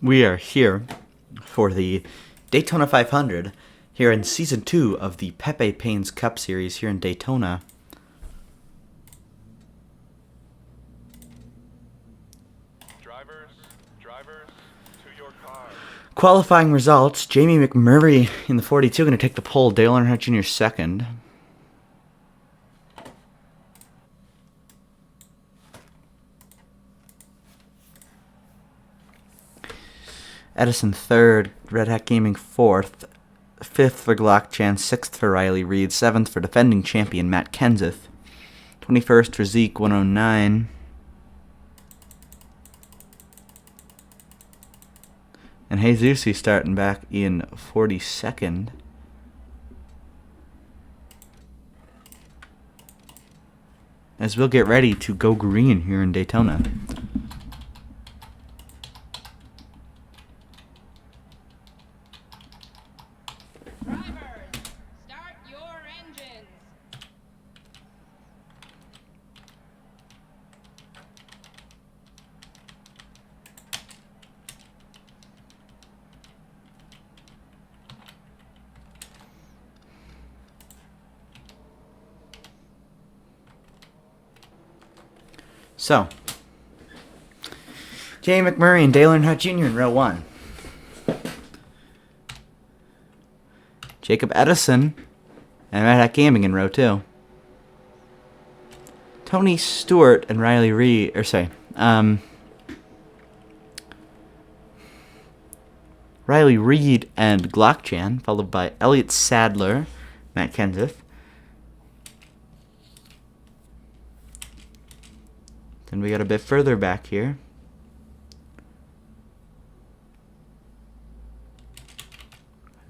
We are here for the Daytona 500 here in Season 2 of the Pepe Payne's Cup Series here in Daytona. Drivers, to your car. Qualifying results, Jamie McMurray in the 42 going to take the pole, Dale Earnhardt Jr. second. Edison third, Red Hat Gaming fourth, fifth for Glockchan, sixth for Riley Reed, seventh for defending champion Matt Kenseth, 21st for Zeke 109, and Jesus starting back in 42nd. As we'll get ready to go green here in Daytona. So, Jamie McMurray and Dale Earnhardt Jr. in row 1. Jacob Edison and Red Hat Gaming in row 2. Tony Stewart and Riley Reed, Riley Reed and Glockchan, followed by Elliott Sadler, Matt Kenseth. Then we got a bit further back here.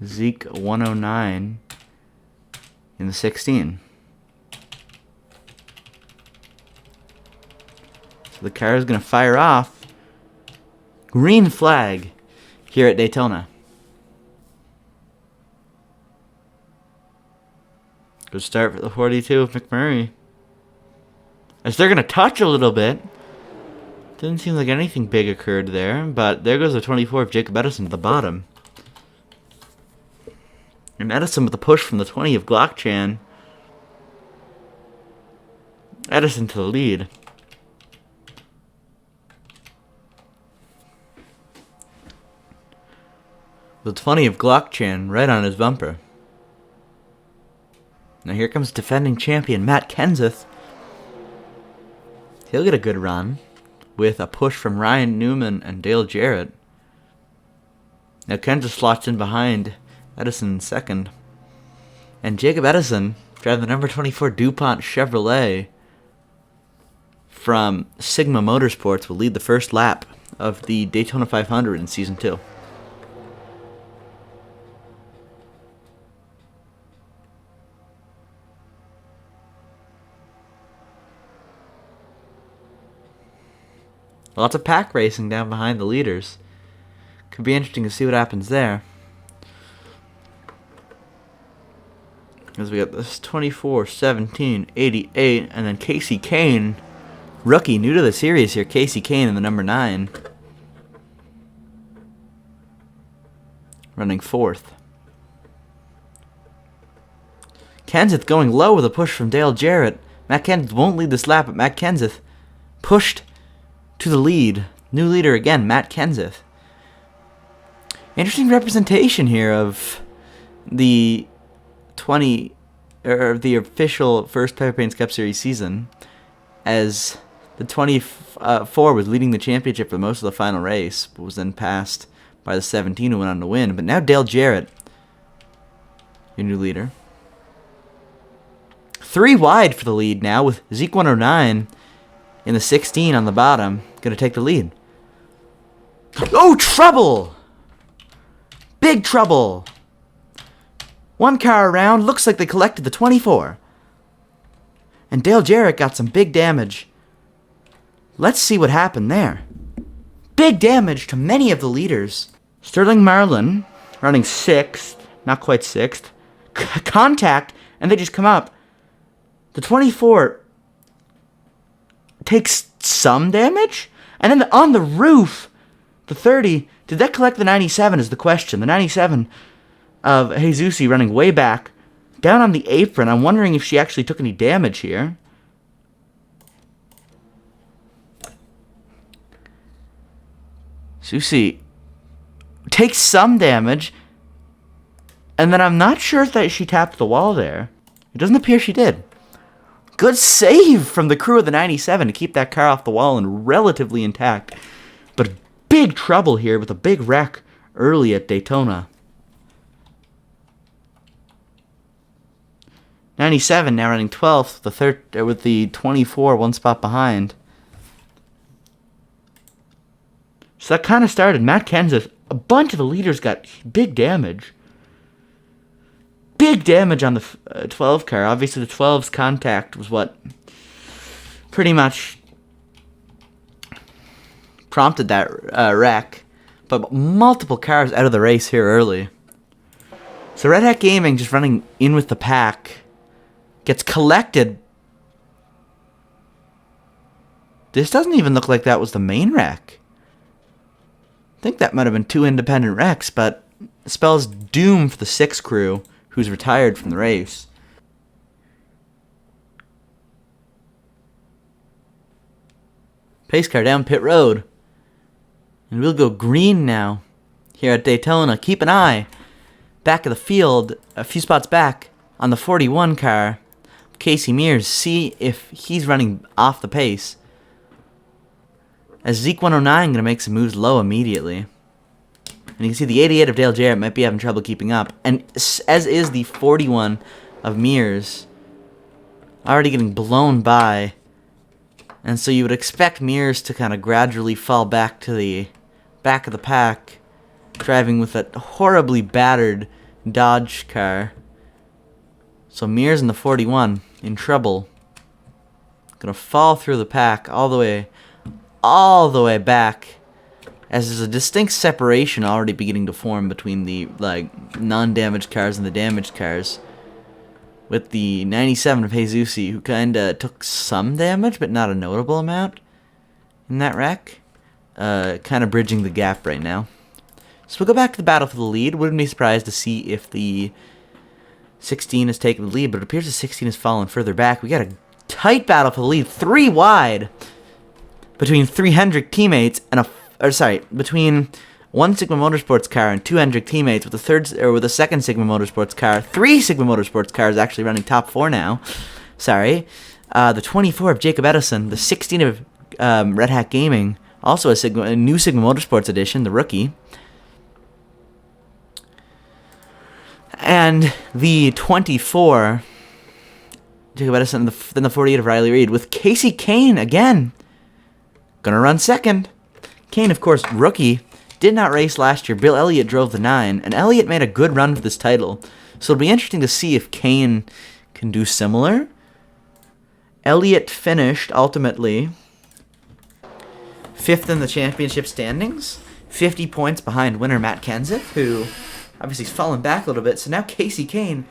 Zeke 109 in the 16. So the car is going to fire off. Green flag here at Daytona. Good start for the 42 of McMurray. As they're going to touch a little bit. Didn't seem like anything big occurred there, but there goes the 24 of Jacob Edison to the bottom. And Edison with a push from the 20 of Glockchan. Edison to the lead. The 20 of Glockchan right on his bumper. Now here comes defending champion Matt Kenseth. He'll get a good run with a push from Ryan Newman and Dale Jarrett. Now Kenseth slots in behind Edison in second. And Jacob Edison, driving the number 24 DuPont Chevrolet from Sigma Motorsports, will lead the first lap of the Daytona 500 in Season 2. Lots of pack racing down behind the leaders. Could be interesting to see what happens there. As we got this 24, 17, 88, and then Casey Kane, rookie, new to the series here, Casey Kane in the number 9. Running 4th. Kenseth going low with a push from Dale Jarrett. Matt Kenseth won't lead this lap, but Matt Kenseth pushed to the lead. New leader again, Matt Kenseth. Interesting representation here of the the official first Pepe Payne's Cup Series season, as the 24 was leading the championship for most of the final race, but was then passed by the 17 who went on to win. But now Dale Jarrett, your new leader. 3 wide for the lead now, with Zeke 109 in the 16 on the bottom, going to take the lead. Oh, trouble! Big trouble! One car around, looks like they collected the 24. And Dale Jarrett got some big damage. Let's see what happened there. Big damage to many of the leaders. Sterling Marlin, running 6th, not quite 6th. Contact, and they just come up. The 24 takes some damage, and then on the roof, The 30, did that collect the 97 is the question. The 97 of Jesusi running way back, down on the apron. I'm wondering if she actually took any damage here. Susie takes some damage, and then I'm not sure if that she tapped the wall there. It doesn't appear she did. Good save from the crew of the 97 to keep that car off the wall and relatively intact. But big trouble here with a big wreck early at Daytona. 97 now running 12th with the 24 one spot behind. So that kind of started. Matt Kenseth, a bunch of the leaders got big damage. Big damage on the 12 car. Obviously, the 12's contact was what pretty much prompted that wreck. But multiple cars out of the race here early. So Red Hat Gaming just running in with the pack. Gets collected. This doesn't even look like that was the main wreck. I think that might have been two independent wrecks, but spells doom for the 6 crew, who's retired from the race. Pace car down pit road. And we'll go green now here at Daytona. Keep an eye back of the field, a few spots back on the 41 car. Casey Mears, see if he's running off the pace. As Zeke 109 going to make some moves low immediately. And you can see the 88 of Dale Jarrett might be having trouble keeping up. And as is the 41 of Mears. Already getting blown by. And so you would expect Mears to kind of gradually fall back to the back of the pack. Driving with a horribly battered Dodge car. So Mears in the 41 in trouble. Gonna fall through the pack all the way back. As there's a distinct separation already beginning to form between the non-damaged cars and the damaged cars. With the 97 of Jesusi, who kinda took some damage, but not a notable amount in that wreck. Kinda bridging the gap right now. So we'll go back to the battle for the lead. Wouldn't be surprised to see if the 16 has taken the lead, but it appears the 16 has fallen further back. We got a tight battle for the lead, 3 wide between 3 Hendrick teammates and between one Sigma Motorsports car and 2 Hendrick teammates with a second Sigma Motorsports car. 3 Sigma Motorsports cars actually running top 4 now. The 24 of Jacob Edison, the 16 of Red Hat Gaming, also a new Sigma Motorsports edition, the rookie. And the 24, Jacob Edison, then the 48 of Riley Reed, with Casey Kane again. Gonna run second. Kane, of course, rookie, did not race last year. Bill Elliott drove the 9, and Elliott made a good run for this title. So it'll be interesting to see if Kane can do similar. Elliott finished, ultimately, 5th in the championship standings. 50 points behind winner Matt Kenseth, who obviously he's fallen back a little bit. So now Casey Kane,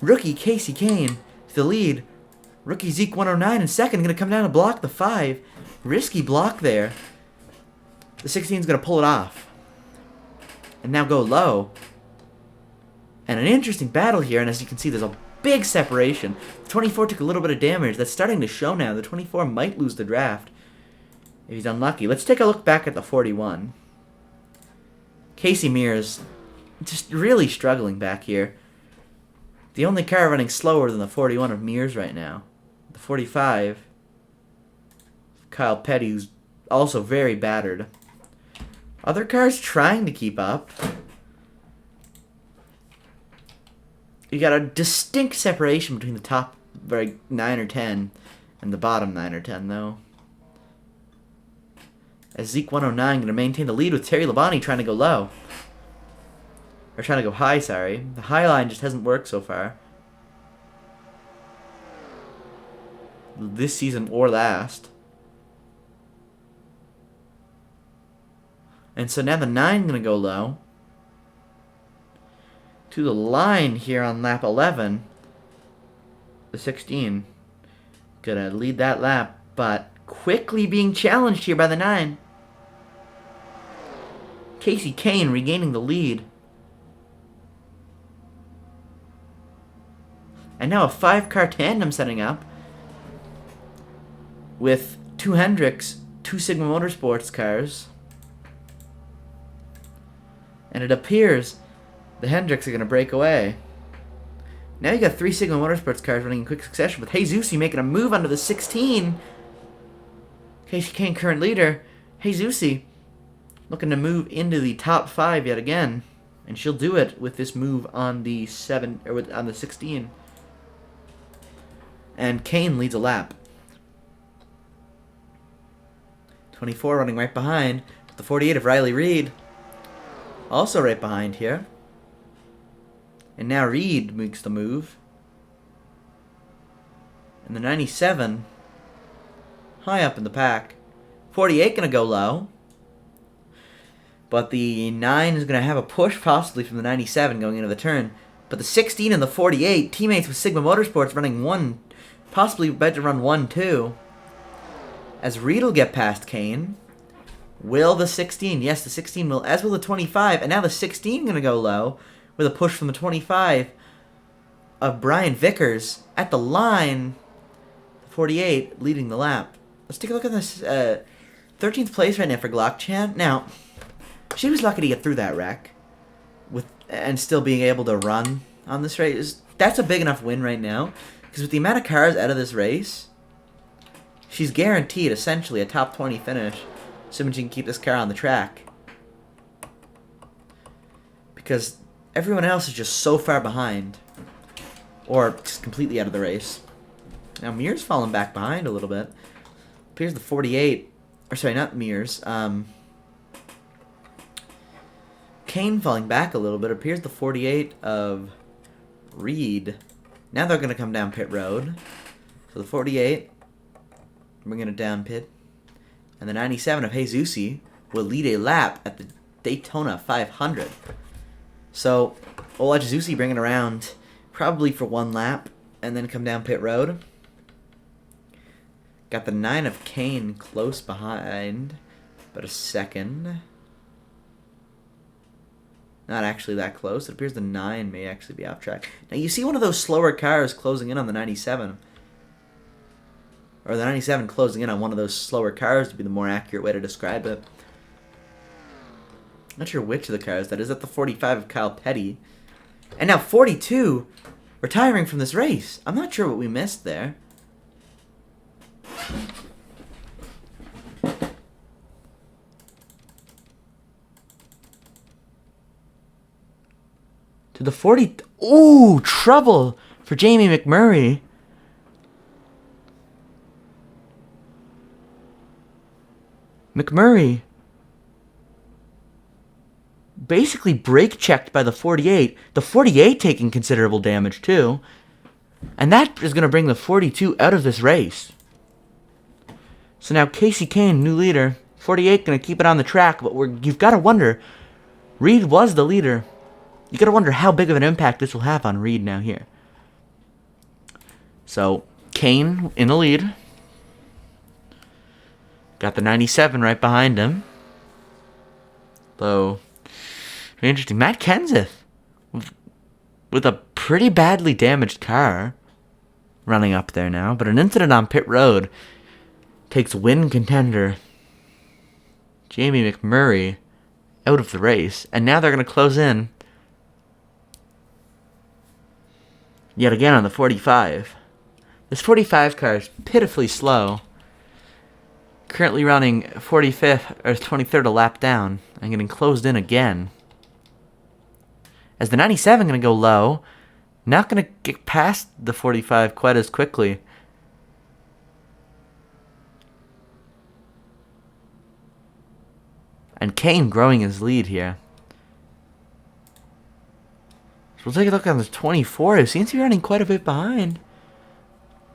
rookie Casey Kane, to the lead. Rookie Zeke 109 in second, going to come down and block the 5. Risky block there. The 16 is going to pull it off. And now go low. And an interesting battle here, and as you can see, there's a big separation. The 24 took a little bit of damage. That's starting to show now. The 24 might lose the draft if he's unlucky. Let's take a look back at the 41. Casey Mears just really struggling back here. The only car running slower than the 41 of Mears right now. The 45, Kyle Petty, who's also very battered. Other cars trying to keep up. You got a distinct separation between the top 9 or 10 and the bottom 9 or 10, though. As Zeke 109 going to maintain the lead with Terry Labonte trying to go low. Or trying to go high, sorry. The high line just hasn't worked so far. This season or last. And so now the 9 going to go low. To the line here on lap 11. The 16. Going to lead that lap, but quickly being challenged here by the 9. Casey Kane regaining the lead. And now a 5-car tandem setting up with 2 Hendricks, 2 Sigma Motorsports cars. And it appears the Hendricks are going to break away. Now you got 3 Sigma Motorsports cars running in quick succession with Jesus making a move onto the 16. Casey Kane, current leader. Jesus looking to move into the top 5 yet again. And she'll do it with this move on the 16. And Kane leads a lap. 24 running right behind. The 48 of Riley Reed. Also right behind here. And now Reed makes the move. And the 97. High up in the pack. 48 going to go low. But the 9 is going to have a push possibly from the 97 going into the turn. But the 16 and the 48, teammates with Sigma Motorsports running 1. Possibly about to run 1-2. As Reed will get past Kane. Will the 16? Yes, the 16 will, as will the 25. And now the 16 going to go low with a push from the 25 of Brian Vickers at the line. 48 leading the lap. Let's take a look at this 13th place right now for Glockchan. Now, she was lucky to get through that wreck and still being able to run on this race. That's a big enough win right now. Because with the amount of cars out of this race, she's guaranteed essentially a top 20 finish, assuming she can keep this car on the track. Because everyone else is just so far behind, or just completely out of the race. Now Mears falling back behind a little bit. Appears the 48, or sorry, not Mears. Kane falling back a little bit. Appears the 48 of Reed. Now they're going to come down pit road. So the 48, bringing it down pit. And the 97 of Jesus will lead a lap at the Daytona 500. So we'll let Jesus bring it around probably for 1 lap and then come down pit road. Got the 9 of Kane close behind, but a second. Not actually that close. It appears the 9 may actually be off track. Now you see one of those slower cars closing in on the 97. Or the 97 closing in on one of those slower cars would be the more accurate way to describe it. Not sure which of the cars that is. At the 45 of Kyle Petty. And now 42 retiring from this race. I'm not sure what we missed there. To the 40. Ooh, trouble for Jamie McMurray. McMurray basically brake checked by the 48. The 48 taking considerable damage too. And that is going to bring the 42 out of this race. So now Casey Kane, new leader. 48 going to keep it on the track, but you've got to wonder. Reed was the leader. You got to wonder how big of an impact this will have on Reed now here. So Kane in the lead. Got the 97 right behind him. Though, very interesting. Matt Kenseth with a pretty badly damaged car running up there now. But an incident on pit road takes win contender Jamie McMurray out of the race. And now they're going to close in yet again on the 45. This 45 car is pitifully slow. Currently running 45th or 23rd a lap down and getting closed in again. As the 97 going to go low. Not going to get past the 45 quite as quickly. And Kane growing his lead here. So we'll take a look on the 24. It seems to be running quite a bit behind.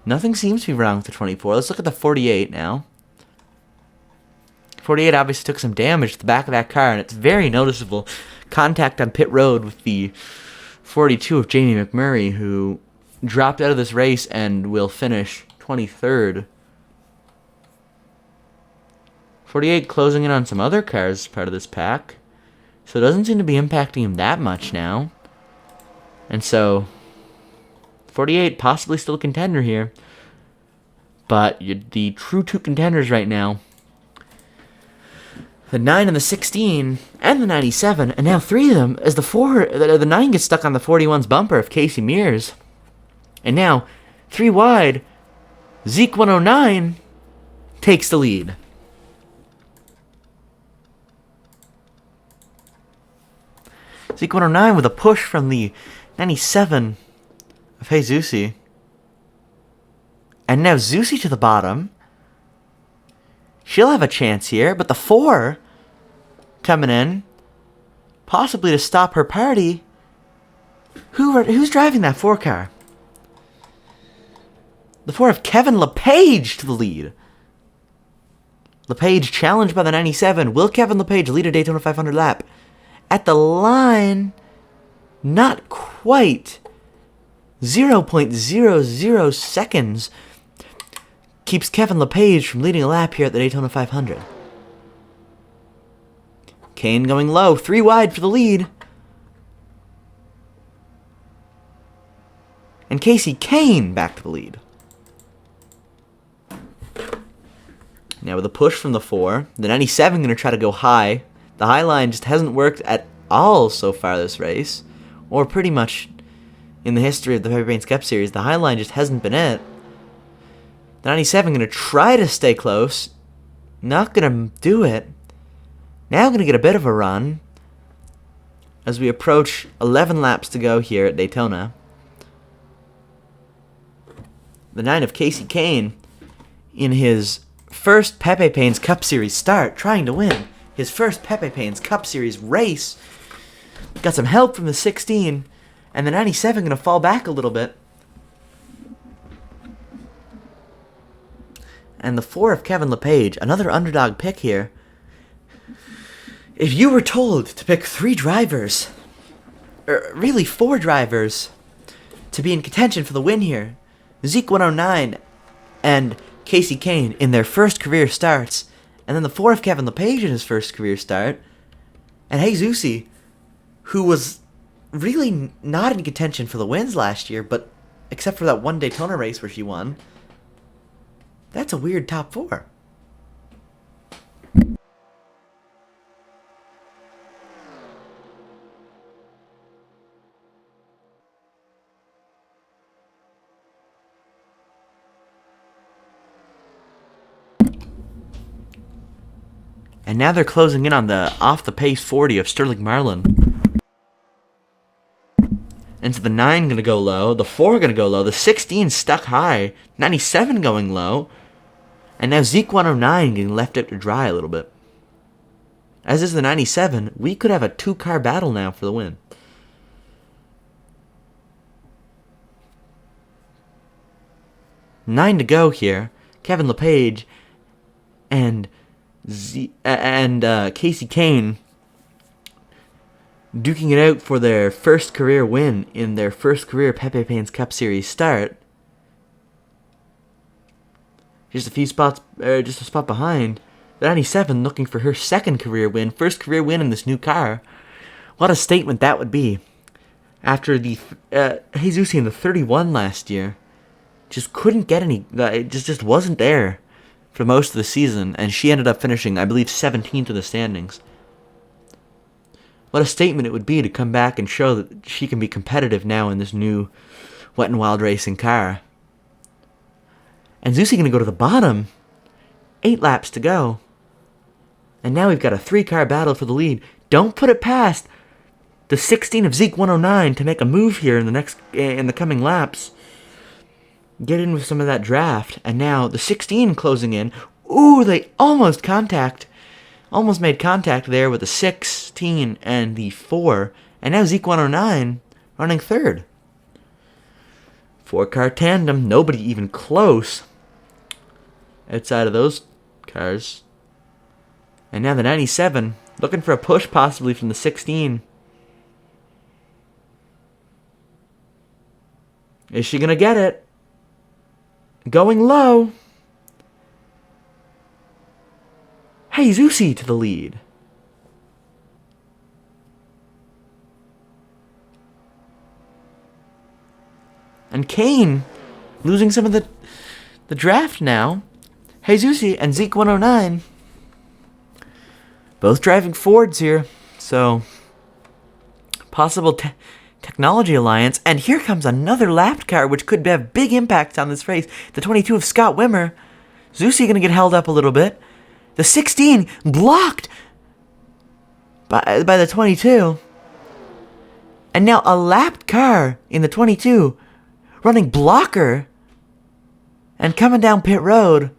Nothing seems to be wrong with the 24. Let's look at the 48 now. 48 obviously took some damage to the back of that car, and it's very noticeable. Contact on pit road with the 42 of Jamie McMurray, who dropped out of this race and will finish 23rd. 48 closing in on some other cars as part of this pack. So it doesn't seem to be impacting him that much now. And so 48 possibly still a contender here. But the true two contenders right now, the 9 and the 16 and the 97, and now 3 of them, as the 9 gets stuck on the 41's bumper of Casey Mears. And now 3 wide, Zeke 109 takes the lead. Zeke 109 with a push from the 97 of Jesus. And now Zusi to the bottom. She'll have a chance here, but the 4 coming in, possibly to stop her party. Who's driving that 4 car? The 4 of Kevin LePage to the lead. LePage challenged by the 97. Will Kevin LePage lead a Daytona 500 lap? At the line, not quite. 0.00 seconds keeps Kevin LePage from leading a lap here at the Daytona 500. Kane going low, 3 wide for the lead. And Casey Kane back to the lead. Now with a push from the 4, the 97 going to try to go high. The high line just hasn't worked at all so far this race, or pretty much in the history of the Peppy Paints Cup Series. The high line just hasn't been it. The 97 going to try to stay close. Not going to do it. Now going to get a bit of a run as we approach 11 laps to go here at Daytona. The 9 of Casey Kane in his first Pepe Paints Cup Series start, trying to win his first Pepe Paints Cup Series race. Got some help from the 16, and the 97 going to fall back a little bit. And the 4 of Kevin LePage, another underdog pick here. If you were told to pick 3 drivers, or really 4 drivers, to be in contention for the win here, Zeke 109 and Casey Kane in their first career starts, and then the 4 of Kevin LePage in his first career start, and Jesus, who was really not in contention for the wins last year, but except for that one Daytona race where she won, that's a weird top 4. And now they're closing in on the off-the-pace 40 of Sterling Marlin. And so the 9 going to go low, the 4 going to go low, the 16 stuck high, 97 going low, and now Zeke 109 getting left out to dry a little bit. As is the 97, we could have a 2-car battle now for the win. Nine to go here. Kevin LePage and Casey Kane duking it out for their first career win in their first career Pepe Paints Cup Series start. Just a spot behind. The 97 looking for her second career win, first career win in this new car. What a statement that would be. After the Jesus in the 31 last year, just couldn't get any. It just wasn't there for most of the season, and she ended up finishing, I believe, 17th in the standings. What a statement it would be to come back and show that she can be competitive now in this new Wet n Wild Racing car. And Zusi going to go to the bottom. 8 laps to go. And now we've got a 3-car battle for the lead. Don't put it past the 16 of Zeke 109 to make a move here in the coming laps. Get in with some of that draft. And now the 16 closing in. Ooh, they almost made contact there with the 16 and the 4. And now Zeke 109 running third. 4-car tandem. Nobody even close outside of those cars. And now the 97 looking for a push possibly from the 16. Is she going to get it? Going low. Jesus to the lead. And Kane losing some of the draft now. Jesus and Zeke 109 both driving Fords here. So, possible technology alliance. And here comes another lapped car, which could have big impact on this race. The 22 of Scott Wimmer. Zusi going to get held up a little bit. The 16 blocked by the 22. And now a lapped car in the 22 running blocker and coming down pit road.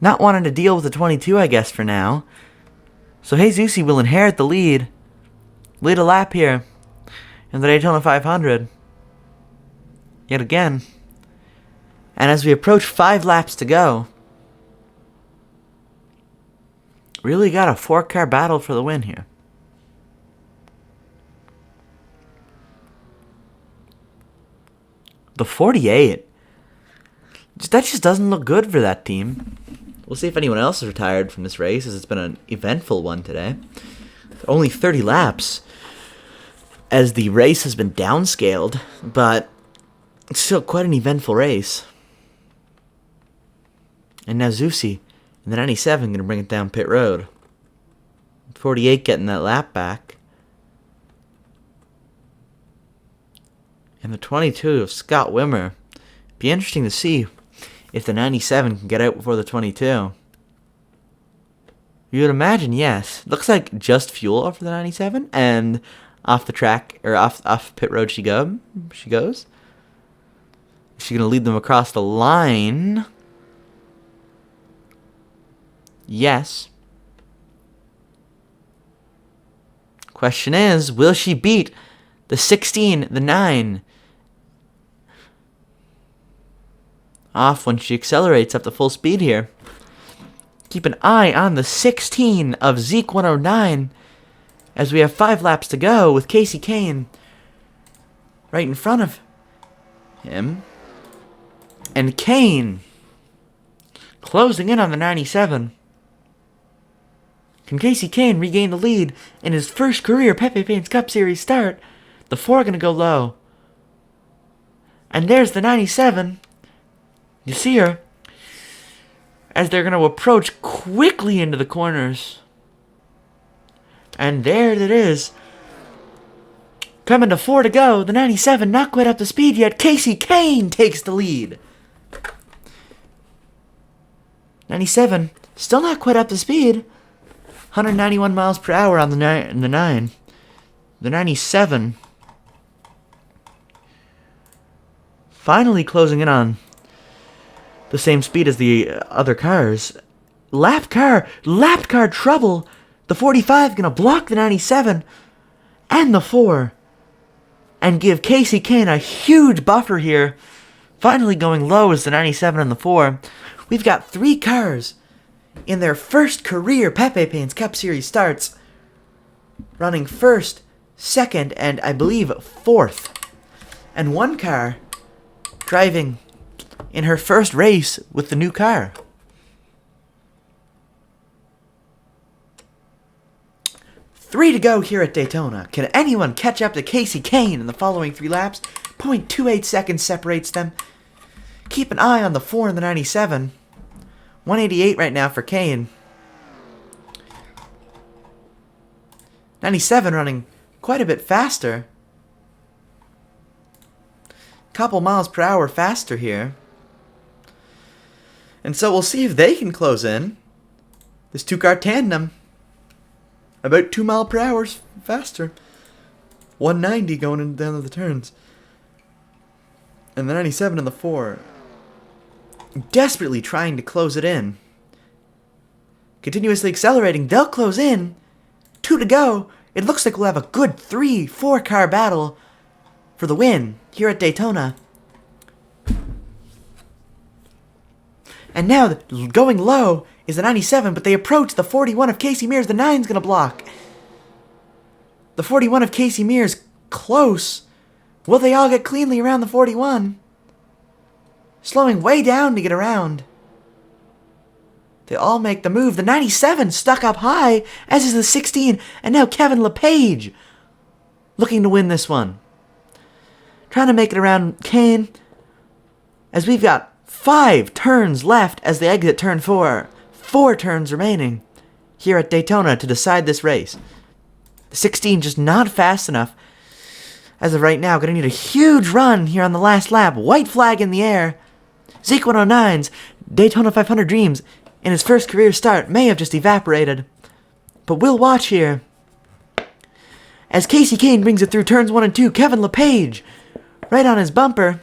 Not wanting to deal with the 22, I guess, for now. So Zusi will inherit the lead. Lead a lap here in the Daytona 500. Yet again. And as we approach 5 laps to go, really got a 4-car battle for the win here. The 48. That just doesn't look good for that team. We'll see if anyone else is retired from this race, as it's been an eventful one today. Only 30 laps, as the race has been downscaled, but it's still quite an eventful race. And now Zusi in the 97 going to bring it down pit road. 48 getting that lap back. And the 22 of Scott Wimmer. Be interesting to see if the 97 can get out before the 22. You would imagine, yes. Looks like just fuel for the 97, and off the track, or off pit road she goes. Is she going to lead them across the line? Yes. Question is, will she beat the 16, the 9? Off when she accelerates up to full speed here. Keep an eye on the 16 of Zeke 109 as we have 5 laps to go with Casey Kane right in front of him. And Kane closing in on the 97. Can Casey Kane regain the lead in his first career Pepe Pain's Cup Series start? The 4 going to go low. And there's the 97. You see her as they're going to approach quickly into the corners. And there it is. Coming to 4 to go. The 97 not quite up to speed yet. Casey Kane takes the lead. 97 still not quite up to speed. 191 miles per hour on the 9. The 97 finally closing in on the same speed as the other cars. Lapped car trouble. The 45 gonna block the 97 and the 4 and give Casey Kane a huge buffer here. Finally going low is the 97 and the 4. We've got 3 cars in their first career Pepe Pain's Cup Series starts running first, second, and I believe 4th. And 1 car driving in her first race with the new car. Three to go here at Daytona. Can anyone catch up to Casey Kane in the following 3 laps? 0.28 seconds separates them. Keep an eye on the 4 and the 97. 188 right now for Kane. 97 running quite a bit faster. Couple miles per hour faster here. And so we'll see if they can close in. This 2-car tandem. About 2 miles per hour faster. 190 going down to the turns. And the 97 and the 4. Desperately trying to close it in. Continuously accelerating. They'll close in. 2 to go. It looks like we'll have a good 3-4 car battle for the win here at Daytona. And now, going low is the 97, but they approach the 41 of Casey Mears. The 9's going to block. The 41 of Casey Mears close. Will they all get cleanly around the 41? Slowing way down to get around. They all make the move. The 97 stuck up high, as is the 16. And now Kevin LePage looking to win this one. trying to make it around Kane, as we've got 5 turns left as they exit turn 4. 4 turns remaining here at Daytona to decide this race. The 16 just not fast enough. As of right now, going to need a huge run here on the last lap. White flag in the air. Zeke 109's Daytona 500 dreams in his first career start may have just evaporated. But we'll watch here. As Casey Kane brings it through turns 1 and 2, Kevin LePage right on his bumper.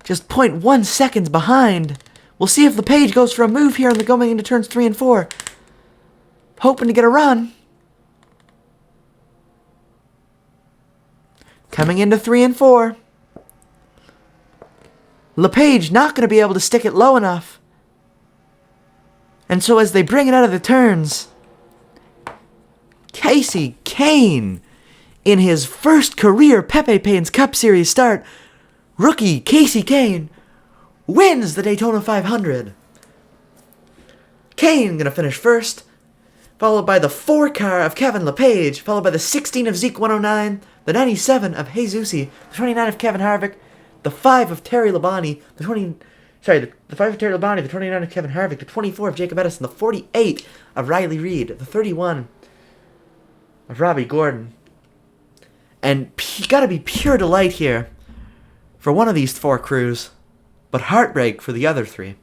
Just 0.1 seconds behind. We'll see if LePage goes for a move here going into turns 3 and 4. Hoping to get a run. Coming into 3 and 4. LePage not going to be able to stick it low enough. And so as they bring it out of the turns, Casey Kane, in his first career Pepe Pain's Cup Series start, rookie Casey Kane wins the Daytona 500. Kane going to finish first, followed by the 4 car of Kevin LePage, followed by the 16 of Zeke 109, the 97 of Jesusi, the 29 of Kevin Harvick, the 5 of Terry Labonte, the 5 of Terry Labonte, the 29 of Kevin Harvick, the 24 of Jacob Edison, the 48 of Riley Reed, the 31 of Robbie Gordon. And gotta be pure delight here for one of these 4 crews, but heartbreak for the other 3.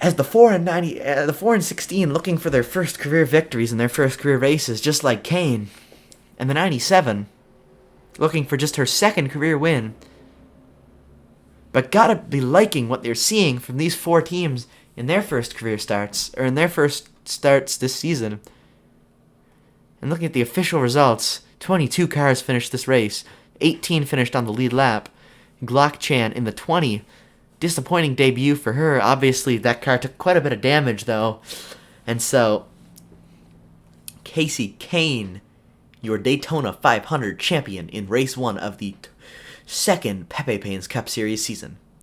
As the 4 and 16 looking for their first career victories in their first career races, just like Kane, and the 97 looking for just her second career win. But gotta be liking what they're seeing from these 4 teams in their first career starts, or in their first starts this season. And looking at the official results, 22 cars finished this race, 18 finished on the lead lap. Glock Chan in the 20. Disappointing debut for her. Obviously, that car took quite a bit of damage, though. And so, Casey Kane, your Daytona 500 champion in race 1 of the second Pepe Pain's Cup Series season.